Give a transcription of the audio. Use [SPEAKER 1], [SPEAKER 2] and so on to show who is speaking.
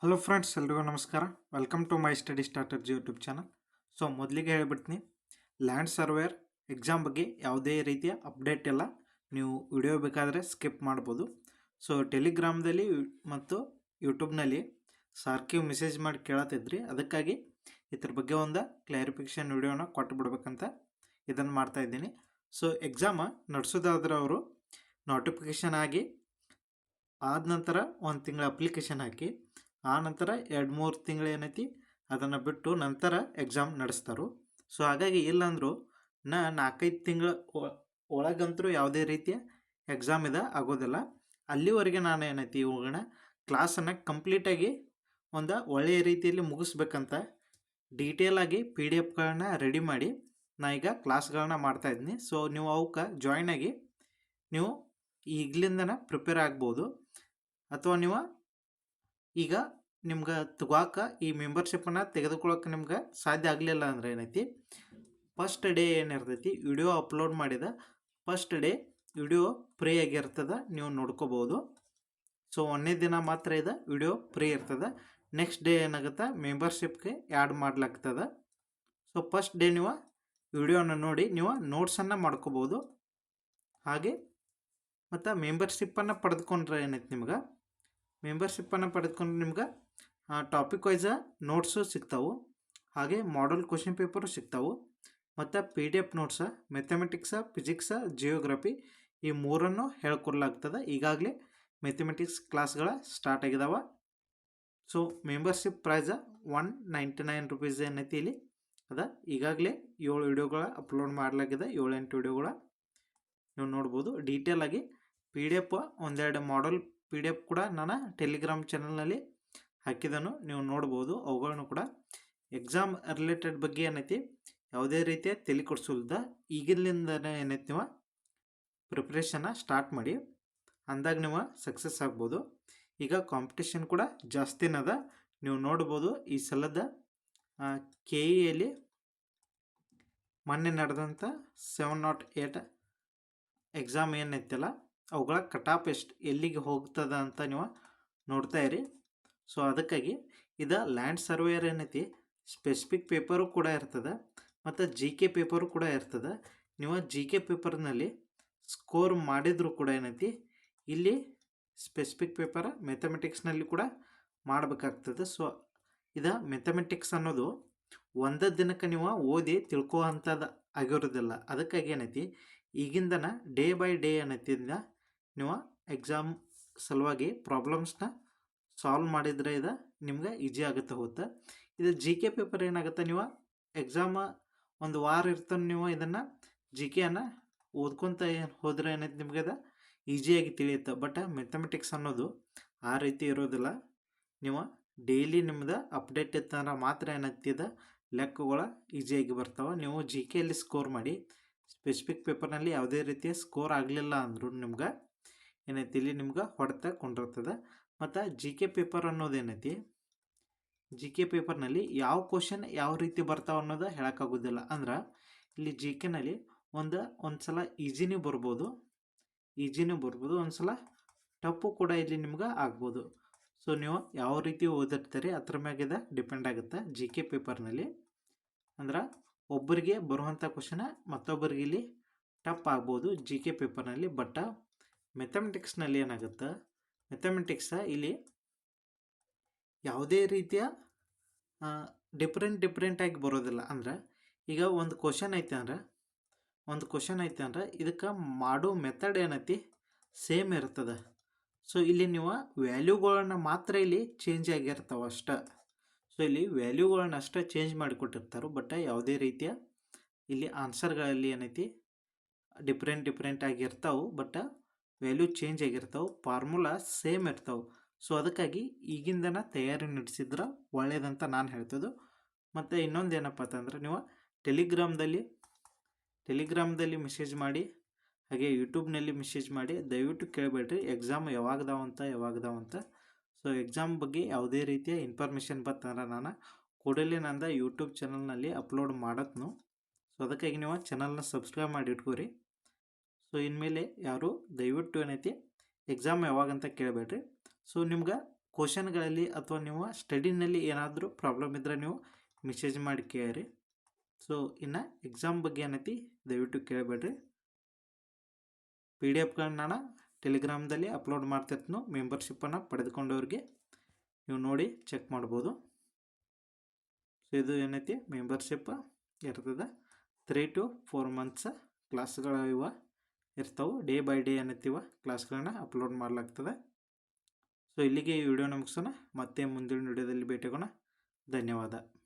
[SPEAKER 1] Hello friends, ಎಲ್ರಿಗೂ ನಮಸ್ಕಾರ. Welcome to my study strategy YouTube channel. So ಮೊದಲಿಗೆ ಹೇಳ್ಬಿಡ್ತೀನಿ, ಲ್ಯಾಂಡ್ ಸರ್ವೇಯರ್ ಎಕ್ಸಾಮ್ ಬಗ್ಗೆ ಯಾವುದೇ ರೀತಿಯ ಅಪ್ಡೇಟ್ ಇಲ್ಲ. ನೀವು ವಿಡಿಯೋ ಬೇಕಾದರೆ ಸ್ಕಿಪ್ ಮಾಡ್ಬೋದು. ಸೊ ಟೆಲಿಗ್ರಾಮ್ದಲ್ಲಿ ಮತ್ತು ಯೂಟ್ಯೂಬ್ನಲ್ಲಿ ಸಾರ್ಕಿ ಮೆಸೇಜ್ ಮಾಡಿ ಕೇಳತ್ತಿದ್ರಿ, ಅದಕ್ಕಾಗಿ ಇದ್ರ ಬಗ್ಗೆ ಒಂದು ಕ್ಲಾರಿಫಿಕೇಷನ್ ವಿಡಿಯೋನ ಕೊಟ್ಟು ಬಿಡ್ಬೇಕಂತ ಇದನ್ನು ಮಾಡ್ತಾಯಿದ್ದೀನಿ. ಸೊ ಎಕ್ಸಾಮ ನಡೆಸೋದಾದ್ರೆ ಅವರು ನೋಟಿಫಿಕೇಷನ್ ಆಗಿ ಆದ ನಂತರ ಒಂದು ತಿಂಗಳ ಅಪ್ಲಿಕೇಶನ್ ಹಾಕಿ, ಆ ನಂತರ 2-3 ತಿಂಗಳು ಏನೈತಿ ಅದನ್ನು ಬಿಟ್ಟು ನಂತರ ಎಕ್ಸಾಮ್ ನಡೆಸ್ತಾರೆ. ಸೊ ಹಾಗಾಗಿ ಇಲ್ಲಾಂದರೂ 4-5 ತಿಂಗಳ ಒಳಗಂತರೂ ಯಾವುದೇ ರೀತಿಯ ಎಕ್ಸಾಮ್ ಆಗೋದಿಲ್ಲ. ಅಲ್ಲಿವರೆಗೆ ನಾನು ಏನೈತಿ ಇವುಗಳನ್ನ ಕ್ಲಾಸನ್ನು ಕಂಪ್ಲೀಟಾಗಿ ಒಂದು ಒಳ್ಳೆಯ ರೀತಿಯಲ್ಲಿ ಮುಗಿಸ್ಬೇಕಂತ ಡೀಟೇಲಾಗಿ PDF ರೆಡಿ ಮಾಡಿ ನಾ ಈಗ ಕ್ಲಾಸ್ಗಳನ್ನ ಮಾಡ್ತಾಯಿದ್ದೀನಿ. ಸೊ ನೀವು ಅವಕ್ಕೆ ಜಾಯ್ನ್ ಆಗಿ ನೀವು ಈಗಲಿಂದನೇ ಪ್ರಿಪೇರ್ ಆಗ್ಬೋದು. ಅಥವಾ ನೀವು ಈಗ ನಿಮ್ಗೆ ತಗೋಕೆ ಈ ಮೆಂಬರ್ಶಿಪ್ಪನ್ನು ತೆಗೆದುಕೊಳ್ಳೋಕೆ ನಿಮ್ಗೆ ಸಾಧ್ಯ ಆಗಲಿಲ್ಲ ಅಂದರೆ ಏನೈತಿ, ಫಸ್ಟ್ ಡೇ ಏನಿರ್ತೈತಿ ವಿಡಿಯೋ ಅಪ್ಲೋಡ್ ಮಾಡಿದ ಫಸ್ಟ್ ಡೇ ವಿಡಿಯೋ ಫ್ರೀ ಆಗಿರ್ತದೆ, ನೀವು ನೋಡ್ಕೋಬೋದು. ಸೊ ಒಂದನೇ ದಿನ ಮಾತ್ರ ಇದು ವಿಡಿಯೋ ಫ್ರೀ ಇರ್ತದೆ. ನೆಕ್ಸ್ಟ್ ಡೇ ಏನಾಗುತ್ತೆ, ಮೆಂಬರ್ಶಿಪ್ಗೆ ಆ್ಯಡ್ ಮಾಡ್ಲಾಗ್ತದೆ. ಸೊ ಫಸ್ಟ್ ಡೇ ನೀವು ವಿಡಿಯೋನ ನೋಡಿ ನೀವು ನೋಟ್ಸನ್ನು ಮಾಡ್ಕೋಬೋದು. ಹಾಗೆ ಮತ್ತು ಮೆಂಬರ್ಶಿಪ್ಪನ್ನು ಪಡೆದುಕೊಂಡ್ರೆ ಏನೈತಿ, ಮೆಂಬರ್ಶಿಪ್ಪನ್ನು ಪಡೆದುಕೊಂಡ್ರೆ ನಿಮ್ಗೆ ಟಾಪಿಕ್ ವೈಸ ನೋಟ್ಸು ಸಿಗ್ತಾವೆ. ಹಾಗೆ ಮಾಡಲ್ ಕ್ವಶನ್ ಪೇಪರು ಸಿಗ್ತಾವೆ. ಮತ್ತು PDF ನೋಟ್ಸ, ಮ್ಯಾಥಮೆಟಿಕ್ಸ, ಫಿಸಿಕ್ಸ, ಜಿಯೋಗ್ರಫಿ ಈ ಮೂರನ್ನು ಹೇಳ್ಕೊಡ್ಲಾಗ್ತದೆ. ಈಗಾಗಲೇ ಮ್ಯಾಥಮೆಟಿಕ್ಸ್ ಕ್ಲಾಸ್ಗಳ ಸ್ಟಾರ್ಟ್ ಆಗಿದಾವೆ. ಸೊ ಮೆಂಬರ್ಶಿಪ್ ಪ್ರೈಸ $199 ಏನೈತಿ ಇಲ್ಲಿ ಅದ. ಈಗಾಗಲೇ 7 ವಿಡಿಯೋಗಳ ಅಪ್ಲೋಡ್ ಮಾಡಲಾಗಿದೆ, 7-8 ವಿಡಿಯೋಗಳ ನೀವು ನೋಡ್ಬೋದು. ಡೀಟೇಲಾಗಿ PDF ಒಂದೆರಡು ಮಾಡಲ್ PDF ಕೂಡ ನಾನು ಟೆಲಿಗ್ರಾಮ್ ಚಾನಲ್ನಲ್ಲಿ ಹಾಕಿದನು, ನೀವು ನೋಡ್ಬೋದು. ಅವುಗಳನ್ನು ಕೂಡ ಎಕ್ಸಾಮ್ ರಿಲೇಟೆಡ್ ಬಗ್ಗೆ ಏನೈತಿ ಯಾವುದೇ ರೀತಿಯ ತಲೆ ಕೊಡಿಸೋಲ್ದ ಈಗಿನಿಂದನೇ ಏನೈತಿ ನೀವು ಪ್ರಿಪ್ರೇಷನ್ನ ಸ್ಟಾರ್ಟ್ ಮಾಡಿ, ಅಂದಾಗ ನೀವು ಸಕ್ಸಸ್ ಆಗ್ಬೋದು. ಈಗ ಕಾಂಪಿಟೇಷನ್ ಕೂಡ ಜಾಸ್ತಿನದ, ನೀವು ನೋಡ್ಬೋದು. ಈ ಸಲದ KEಯಲ್ಲಿ ಮೊನ್ನೆ ನಡೆದಂಥ 708 ಎಕ್ಸಾಮ್ ಏನೈತಲ್ಲ ಅವುಗಳ ಕಟಾಪ್ ಎಲ್ಲಿಗೆ ಹೋಗ್ತದ ಅಂತ ನೀವು ನೋಡ್ತಾ ಇರಿ. ಸೊ ಅದಕ್ಕಾಗಿ ಇದು ಲ್ಯಾಂಡ್ ಸರ್ವೇಯರ್ ಏನೈತಿ ಸ್ಪೆಸಿಫಿಕ್ ಪೇಪರು ಕೂಡ ಇರ್ತದೆ ಮತ್ತು GK ಪೇಪರು ಕೂಡ ಇರ್ತದೆ. ನೀವು GK ಪೇಪರ್ನಲ್ಲಿ ಸ್ಕೋರ್ ಮಾಡಿದರೂ ಕೂಡ ಏನೈತಿ ಇಲ್ಲಿ ಸ್ಪೆಸಿಫಿಕ್ ಪೇಪರ್ ಮ್ಯಾಥಮೆಟಿಕ್ಸ್ನಲ್ಲಿ ಕೂಡ ಮಾಡಬೇಕಾಗ್ತದೆ. ಸೊ ಇದು ಮ್ಯಾಥಮೆಟಿಕ್ಸ್ ಅನ್ನೋದು ಒಂದೇ ದಿನಕ್ಕೆ ನೀವು ಓದಿ ತಿಳ್ಕೋ ಅಂಥದ್ದು ಆಗಿರೋದಿಲ್ಲ. ಅದಕ್ಕಾಗಿ ಏನೈತಿ ಈಗಿಂದನ ಡೇ ಬೈ ಡೇ ಏನೈತಿ ನೀವು ಎಕ್ಸಾಮ್ ಸಲುವಾಗಿ ಪ್ರಾಬ್ಲಮ್ಸ್ನ ಸಾಲ್ವ್ ಮಾಡಿದರೆ ಇದು ನಿಮ್ಗೆ ಈಜಿ ಆಗುತ್ತೆ ಹೋಗುತ್ತೆ. ಇದು GK ಪೇಪರ್ ಏನಾಗುತ್ತೆ, ನೀವು ಎಕ್ಸಾಮ ಒಂದು ವಾರ ಇರ್ತಾನೆ, ನೀವು ಇದನ್ನು GKಯನ್ನು ಓದ್ಕೊತ ಹೋದರೆ ಏನೈತಿ ನಿಮ್ಗೆ ಅದು ಈಸಿಯಾಗಿ ತಿಳಿಯುತ್ತೆ. ಬಟ್ ಮ್ಯಾಥಮೆಟಿಕ್ಸ್ ಅನ್ನೋದು ಆ ರೀತಿ ಇರೋದಿಲ್ಲ. ನೀವು ಡೈಲಿ ನಿಮ್ದು ಅಪ್ಡೇಟ್ ಇತ್ತಂದ್ರೆ ಮಾತ್ರ ಏನೈತಿದೆ ಲೆಕ್ಕಗಳು ಈಸಿಯಾಗಿ ಬರ್ತಾವೆ. ನೀವು GKಯಲ್ಲಿ ಸ್ಕೋರ್ ಮಾಡಿ ಸ್ಪೆಸಿಫಿಕ್ ಪೇಪರ್ನಲ್ಲಿ ಯಾವುದೇ ರೀತಿಯ ಸ್ಕೋರ್ ಆಗಲಿಲ್ಲ ಅಂದರೂ ನಿಮ್ಗೆ ಏನೈತಿ ಇಲ್ಲಿ ನಿಮ್ಗೆ ಹೊಡೆತ ಕೊಂಡಿರ್ತದೆ. ಮತ್ತು GK ಪೇಪರ್ ಅನ್ನೋದೇನೈತಿ, GK ಪೇಪರ್ನಲ್ಲಿ ಯಾವ ಕ್ವಶನ್ ಯಾವ ರೀತಿ ಬರ್ತಾವೆ ಅನ್ನೋದು ಹೇಳೋಕ್ಕಾಗೋದಿಲ್ಲ. ಅಂದ್ರೆ ಇಲ್ಲಿ GKನಲ್ಲಿ ಒಂದು ಸಲ ಈಜಿನೂ ಬರ್ಬೋದು, ಒಂದು ಸಲ ಟಫು ಕೂಡ ಇಲ್ಲಿ ನಿಮ್ಗೆ ಆಗ್ಬೋದು. ಸೊ ನೀವು ಯಾವ ರೀತಿ ಓದಿರ್ತೀರಿ ಅದ್ರ ಮ್ಯಾಗಿದ ಡಿಪೆಂಡ್ ಆಗುತ್ತೆ. GK ಪೇಪರ್ನಲ್ಲಿ ಅಂದ್ರೆ ಒಬ್ಬರಿಗೆ ಬರುವಂಥ ಕ್ವಶನ ಮತ್ತೊಬ್ಬರಿಗೆ ಇಲ್ಲಿ ಟಫ್ ಆಗ್ಬೋದು GK ಪೇಪರ್ನಲ್ಲಿ. ಬಟ್ ಮ್ಯಾಥಮೆಟಿಕ್ಸ್ನಲ್ಲಿ ಏನಾಗುತ್ತೆ, ಇಲ್ಲಿ ಯಾವುದೇ ರೀತಿಯ ಡಿಫ್ರೆಂಟಾಗಿ ಬರೋದಿಲ್ಲ. ಅಂದ್ರೆ ಈಗ ಒಂದು ಕ್ವಶನ್ ಐತೆ ಅಂದ್ರೆ ಇದಕ್ಕೆ ಮಾಡೋ ಮೆಥಡ್ ಏನೈತಿ ಸೇಮ್ ಇರ್ತದೆ. ಸೊ ಇಲ್ಲಿ ನೀವು ವ್ಯಾಲ್ಯೂಗಳನ್ನ ಮಾತ್ರ ಇಲ್ಲಿ ಚೇಂಜ್ ಆಗಿರ್ತಾವೆ ಅಷ್ಟೇ. ಸೊ ಇಲ್ಲಿ ವ್ಯಾಲ್ಯೂಗಳನ್ನ ಅಷ್ಟೇ ಚೇಂಜ್ ಮಾಡಿಕೊಟ್ಟಿರ್ತಾರೆ. ಬಟ್ ಯಾವುದೇ ರೀತಿಯ ಇಲ್ಲಿ ಆನ್ಸರ್ಗಳಲ್ಲಿ ಏನೈತಿ ಡಿಫ್ರೆಂಟ್ ಆಗಿರ್ತಾವೆ. ಬಟ್ ವ್ಯಾಲ್ಯೂ ಚೇಂಜ್ ಆಗಿರ್ತಾವೆ, ಫಾರ್ಮುಲಾ ಸೇಮ್ ಇರ್ತಾವೆ. ಸೊ ಅದಕ್ಕಾಗಿ ಈಗಿಂದನ ತಯಾರಿ ನಡೆಸಿದ್ರೆ ಒಳ್ಳೇದಂತ ನಾನು ಹೇಳ್ತದ್ದು. ಮತ್ತು ಇನ್ನೊಂದು ಏನಪ್ಪ ಅಂತಂದ್ರೆ, ನೀವು ಟೆಲಿಗ್ರಾಮ್ದಲ್ಲಿ ಮೆಸೇಜ್ ಮಾಡಿ, ಹಾಗೆ ಯೂಟ್ಯೂಬ್ನಲ್ಲಿ ಮೆಸೇಜ್ ಮಾಡಿ ದಯವಿಟ್ಟು ಕೇಳಬೇಡ್ರಿ ಎಕ್ಸಾಮ್ ಯಾವಾಗದಾವಂತ. ಸೊ ಎಕ್ಸಾಮ್ ಬಗ್ಗೆ ಯಾವುದೇ ರೀತಿಯ ಇನ್ಫಾರ್ಮೇಷನ್ ಬರ್ತಂದ್ರೆ ನಾನು ಕೂಡಲೇ ನಂದು ಯೂಟ್ಯೂಬ್ ಚಾನಲ್ನಲ್ಲಿ ಅಪ್ಲೋಡ್ ಮಾಡತ್ನು. ಸೊ ಅದಕ್ಕಾಗಿ ನೀವು ಚಾನಲ್ನ ಸಬ್ಸ್ಕ್ರೈಬ್ ಮಾಡಿ ಇಟ್ಕೋರಿ. ಸೊ ಇನ್ಮೇಲೆ ಯಾರು ದಯವಿಟ್ಟು ಏನೈತಿ ಎಕ್ಸಾಮ್ ಯಾವಾಗಂತ ಕೇಳಬೇಡ್ರಿ. ಸೊ ನಿಮ್ಗೆ ಕ್ವಶನ್ಗಳಲ್ಲಿ ಅಥವಾ ನೀವು ಸ್ಟಡಿನಲ್ಲಿ ಏನಾದರೂ ಪ್ರಾಬ್ಲಮ್ ಇದ್ದರೆ ನೀವು ಮೆಸೇಜ್ ಮಾಡಿ ಕೇಳಿರಿ. ಸೊ ಇನ್ನು ಎಕ್ಸಾಮ್ ಬಗ್ಗೆ ಏನೈತಿ ದಯವಿಟ್ಟು ಕೇಳಬೇಡ್ರಿ. PDF ನಾನು ಟೆಲಿಗ್ರಾಮ್ದಲ್ಲಿ ಅಪ್ಲೋಡ್ ಮಾಡ್ತಿರ್ತೀನಿ. ಮೆಂಬರ್ಶಿಪ್ಪನ್ನು ಪಡೆದುಕೊಂಡವ್ರಿಗೆ ನೀವು ನೋಡಿ ಚೆಕ್ ಮಾಡ್ಬೋದು. ಸೊ ಇದು ಏನೈತಿ ಮೆಂಬರ್ಶಿಪ್ ಇರ್ತದೆ. 3 to 4 months ಕ್ಲಾಸ್ಗಳು ಇರ್ತಾವೆ. ಡೇ ಬೈ ಡೇ ಏನೈತಿವ ಕ್ಲಾಸ್ಗಳನ್ನ ಅಪ್ಲೋಡ್ ಮಾಡಲಾಗ್ತದೆ. ಸೊ ಇಲ್ಲಿಗೆ ಈ ವಿಡಿಯೋನ ಮುಗಿಸೋಣ. ಮತ್ತೆ ಮುಂದಿನ ವಿಡಿಯೋದಲ್ಲಿ ಭೇಟಿಯಾಗೋಣ. ಧನ್ಯವಾದ.